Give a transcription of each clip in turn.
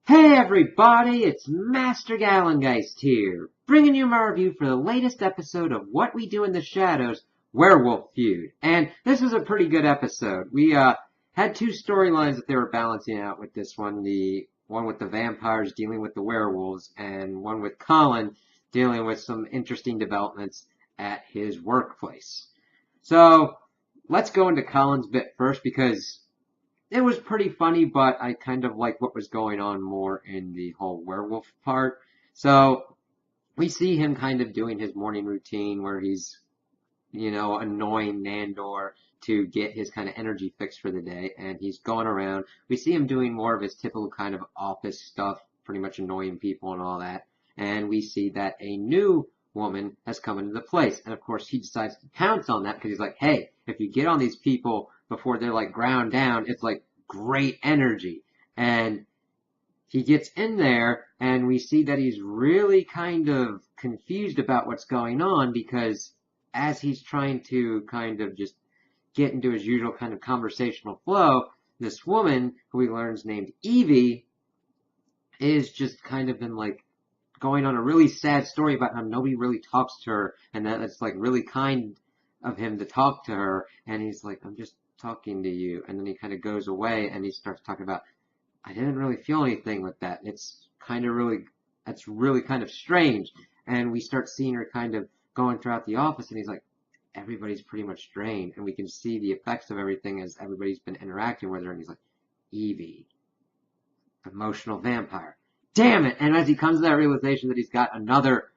Hey everybody, it's Master Gallengeist here, bringing you my review for the latest episode of What We Do in the Shadows, Werewolf Feud. And this was a pretty good episode. We had two storylines that they were balancing out with this one. The one with the vampires dealing with the werewolves, and one with Colin dealing with some interesting developments at his workplace. So, let's go into Colin's bit first because it was pretty funny, but I kind of like what was going on more in the whole werewolf part. So we see him kind of doing his morning routine where he's, annoying Nandor to get his kind of energy fix for the day, and he's going around. We see him doing more of his typical kind of office stuff, pretty much annoying people and all that. And we see that a new woman has come into the place. And of course, he decides to pounce on that because he's like, hey, if you get on these people before they're like ground down, it's like great energy. And he gets in there and we see that he's really kind of confused about what's going on because as he's trying to kind of just get into his usual kind of conversational flow, this woman who he learns named Evie is just kind of been like going on a really sad story about how nobody really talks to her and that it's like really kind of him to talk to her. And he's like, I'm just talking to you. And then he kind of goes away and he starts talking about, I didn't really feel anything with that. That's really kind of strange. And we start seeing her kind of going throughout the office and he's like, everybody's pretty much drained. And we can see the effects of everything as everybody's been interacting with her. And he's like, Evie, emotional vampire. Damn it! And as he comes to that realization that he's got another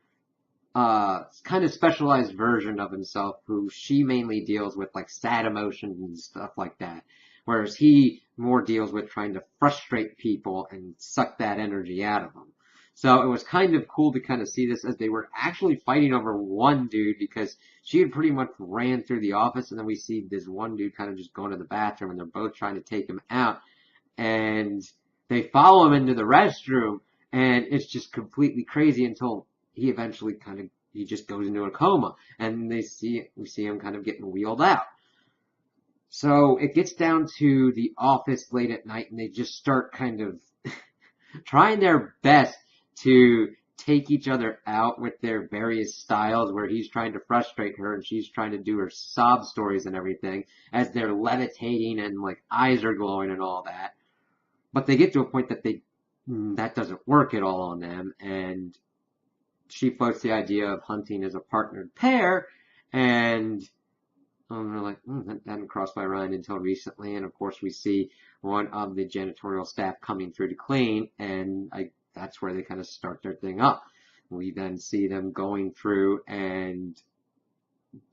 kind of specialized version of himself who she mainly deals with like sad emotions and stuff like that. Whereas he more deals with trying to frustrate people and suck that energy out of them. So it was kind of cool to kind of see this as they were actually fighting over one dude because she had pretty much ran through the office and then we see this one dude kind of just going to the bathroom and they're both trying to take him out and they follow him into the restroom and it's just completely crazy until he eventually he just goes into a coma and we see him kind of getting wheeled out. So it gets down to the office late at night and they just start kind of trying their best to take each other out with their various styles where he's trying to frustrate her and she's trying to do her sob stories and everything as they're levitating and like eyes are glowing and all that. But they get to a point that doesn't work at all on them and she floats the idea of hunting as a partnered pair, and they're like, that hadn't crossed my mind until recently. And of course, we see one of the janitorial staff coming through to clean, and that's where they kind of start their thing up. We then see them going through and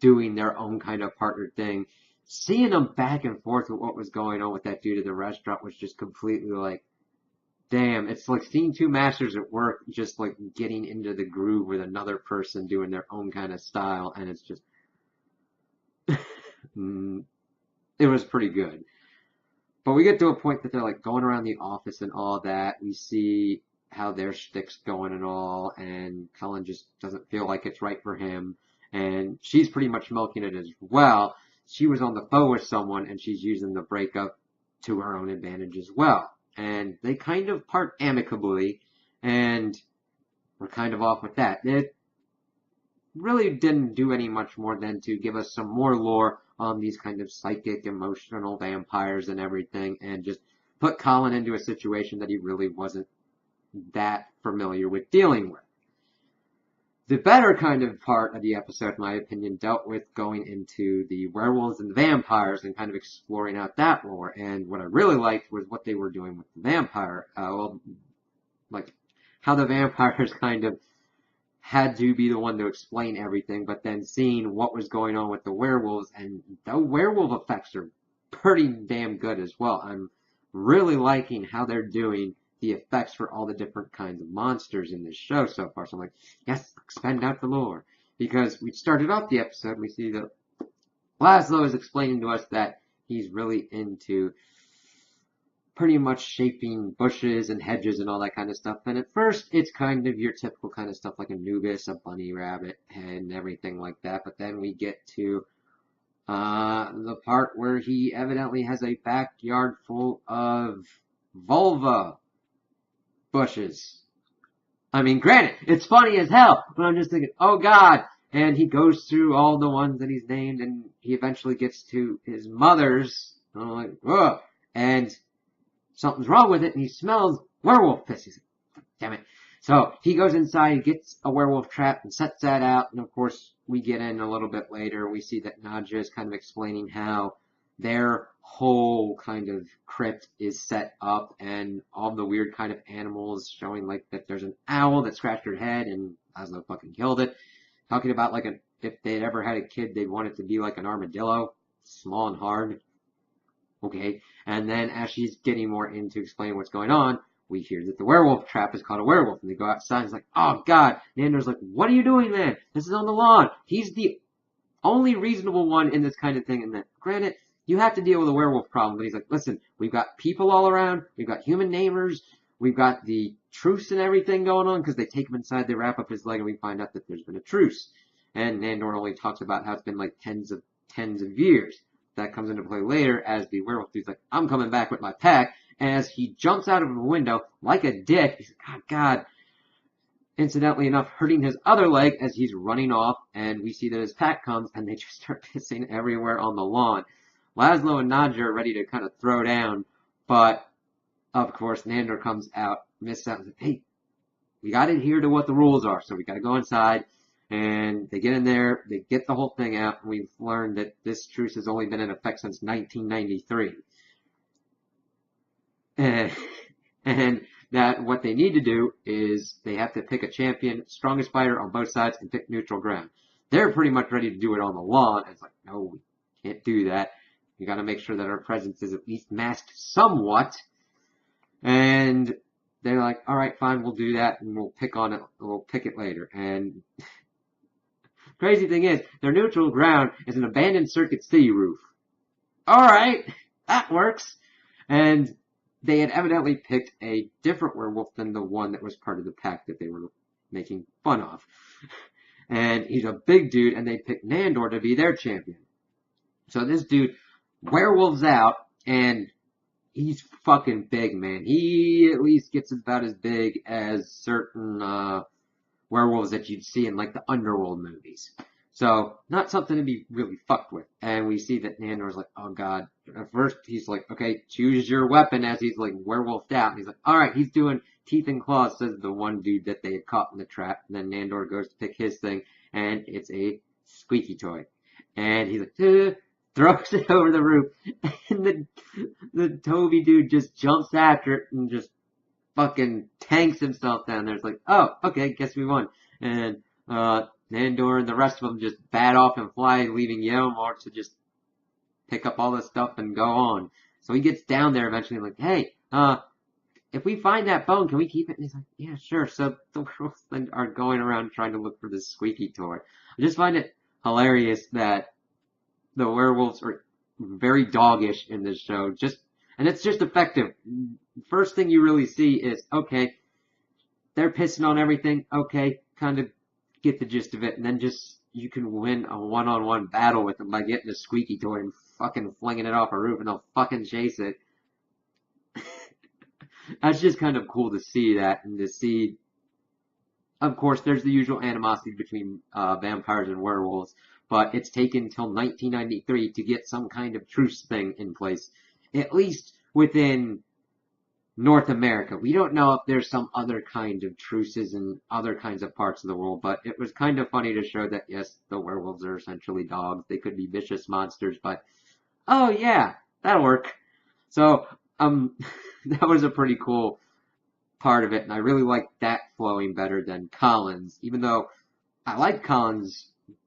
doing their own kind of partnered thing. Seeing them back and forth with what was going on with that dude at the restaurant was just completely like, damn, it's like seeing two masters at work just like getting into the groove with another person doing their own kind of style, and it's just, it was pretty good. But we get to a point that they're like going around the office and all that. We see how their shtick's going and all, and Cullen just doesn't feel like it's right for him, and she's pretty much milking it as well. She was on the phone with someone, and she's using the breakup to her own advantage as well. And they kind of part amicably, and we're kind of off with that. It really didn't do any much more than to give us some more lore on these kind of psychic, emotional vampires and everything, and just put Colin into a situation that he really wasn't that familiar with dealing with. The better kind of part of the episode, in my opinion, dealt with going into the werewolves and the vampires and kind of exploring out that lore. And what I really liked was what they were doing with the vampire. Like how the vampires kind of had to be the one to explain everything, but then seeing what was going on with the werewolves, and the werewolf effects are pretty damn good as well. I'm really liking how they're doing the effects for all the different kinds of monsters in this show so far. So I'm like, yes, expand out the lore. Because we started off the episode, we see that Laszlo is explaining to us that he's really into pretty much shaping bushes and hedges and all that kind of stuff. And at first, it's kind of your typical kind of stuff like Anubis, a bunny rabbit, and everything like that. But then we get to the part where he evidently has a backyard full of vulva. bushes. I mean, granted, it's funny as hell, but I'm just thinking, oh god. And he goes through all the ones that he's named, and he eventually gets to his mother's. And I'm like, whoa. And something's wrong with it, and he smells werewolf piss. He's like, damn it. So he goes inside, gets a werewolf trap, and sets that out. And of course, we get in a little bit later. We see that Nadja is kind of explaining how their whole kind of crypt is set up, and all the weird kind of animals, showing like that there's an owl that scratched her head and Laszlo fucking killed it. Talking about like if they'd ever had a kid, they'd want it to be like an armadillo, small and hard. Okay, and then as she's getting more into explaining what's going on, we hear that the werewolf trap is called a werewolf, and they go outside, and it's like, oh god. Nandor's like, what are you doing, man? This is on the lawn. He's the only reasonable one in this kind of thing, and then, granted, you have to deal with a werewolf problem, but he's like, listen, we've got people all around, we've got human neighbors, we've got the truce and everything going on, because they take him inside, they wrap up his leg, and we find out that there's been a truce. And Nandor only talks about how it's been like tens of years. That comes into play later as the werewolf dude's like, I'm coming back with my pack, and as he jumps out of a window like a dick, he's like, oh god, incidentally enough, hurting his other leg as he's running off, and we see that his pack comes, and they just start pissing everywhere on the lawn. Laszlo and Nadja are ready to kind of throw down, but, of course, Nandor comes out, misses out, and says, hey, we gotta adhere to what the rules are, so we gotta go inside, and they get in there, they get the whole thing out, and we've learned that this truce has only been in effect since 1993. And that what they need to do is they have to pick a champion, strongest fighter on both sides, and pick neutral ground. They're pretty much ready to do it on the lawn. It's like, no, we can't do that. We gotta make sure that our presence is at least masked somewhat. And they're like, alright, fine, we'll do that, and we'll pick it later. And crazy thing is, their neutral ground is an abandoned Circuit City roof. Alright, that works. And they had evidently picked a different werewolf than the one that was part of the pack that they were making fun of. And he's a big dude, and they picked Nandor to be their champion. So this dude werewolves out, and he's fucking big, man. He at least gets about as big as certain werewolves that you'd see in like the Underworld movies. So, not something to be really fucked with. And we see that Nandor's like, oh god. At first, he's like, okay, choose your weapon, as he's like werewolfed out. And he's like, alright, he's doing teeth and claws, says the one dude that they had caught in the trap. And then Nandor goes to pick his thing, and it's a squeaky toy. And he's like, throws it over the roof. And the Toby dude just jumps after it and just fucking tanks himself down there. It's like, oh, okay, guess we won. And, Nandor and the rest of them just bat off and fly, leaving Yeomar to just pick up all this stuff and go on. So he gets down there eventually and like, hey, if we find that bone, can we keep it? And he's like, yeah, sure. So the werewolves are going around trying to look for this squeaky toy. I just find it hilarious that the werewolves are very doggish in this show. And it's just effective. First thing you really see is, okay, they're pissing on everything. Okay, kind of get the gist of it, and then just you can win a one-on-one battle with them by getting a squeaky toy and fucking flinging it off a roof, and they'll fucking chase it. That's just kind of cool to see that, and to see, of course, there's the usual animosity between vampires and werewolves, but it's taken till 1993 to get some kind of truce thing in place, at least within North America. We don't know if there's some other kind of truces in other kinds of parts of the world, but it was kind of funny to show that, yes, the werewolves are essentially dogs. They could be vicious monsters, but, oh yeah, that'll work. So, that was a pretty cool part of it, and I really liked that flowing better than Collins. Even though I like Collins,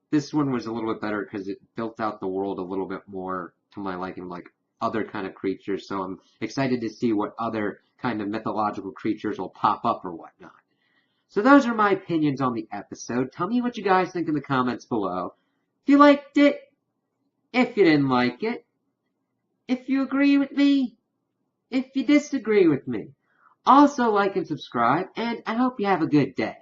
this one was a little bit better because it built out the world a little bit more to my liking, like other kind of creatures, so I'm excited to see what other kind of mythological creatures will pop up or whatnot. So those are my opinions on the episode. Tell me what you guys think in the comments below. If you liked it, if you didn't like it, if you agree with me, if you disagree with me. Also like and subscribe, and I hope you have a good day.